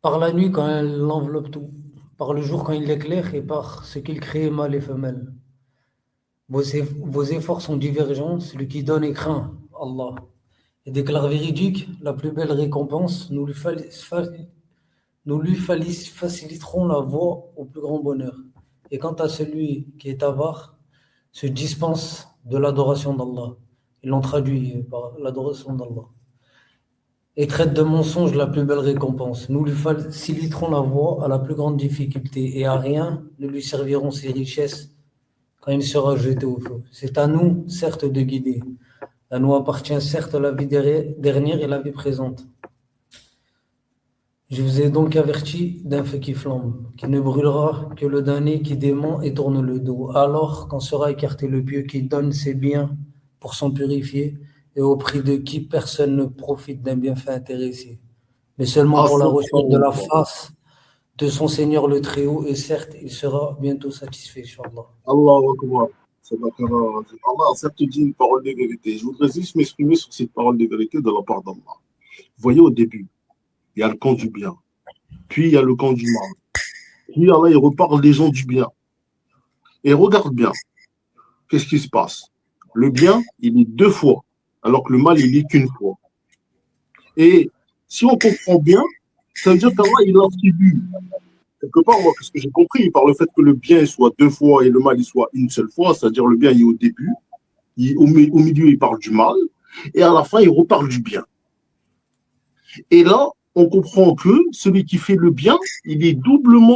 Par la nuit, quand elle enveloppe tout. Par le jour, quand il éclaire, et par ce qu'il crée mâle et femelle. Vos efforts sont divergents, celui qui donne et craint Allah. Et déclare véridique, la plus belle récompense, faciliterons la voie au plus grand bonheur. Et quant à celui qui est avare, se dispense de l'adoration d'Allah. Ils l'ont traduit par l'adoration d'Allah. Et traite de mensonge la plus belle récompense. Nous lui faciliterons la voie à la plus grande difficulté, et à rien ne lui serviront ses richesses quand il sera jeté au feu. C'est à nous, certes, de guider. À nous appartient certes la vie dernière et la vie présente. Je vous ai donc averti d'un feu qui flambe, qui ne brûlera que le damné qui dément et tourne le dos. Alors, quand sera écarté le pieux qui donne ses biens pour s'en purifier, et au prix de qui personne ne profite d'un bienfait intéressé, mais seulement pour la recherche de la Astaghfirullah. face de son Seigneur le Très-Haut, et certes, il sera bientôt satisfait, Inch'Allah. Allahu Akbar. Sadaqallahu al-azim. Allah a certes dit une parole de vérité. Je voudrais juste m'exprimer sur cette parole de vérité de la part d'Allah. Vous voyez, au début, il y a le camp du bien, puis il y a le camp du mal. Puis Allah, il reparle des gens du bien. Et regarde bien, qu'est-ce qui se passe? Le bien, il est deux fois, alors que le mal, il est qu'une fois. Et si on comprend bien, ça veut dire qu'Allah, il attribue, quelque part, moi, ce que j'ai compris, par le fait que le bien il soit deux fois et le mal il soit une seule fois, c'est-à-dire le bien il est au début, au milieu il parle du mal, et à la fin il reparle du bien. Et là, on comprend que celui qui fait le bien, il est doublement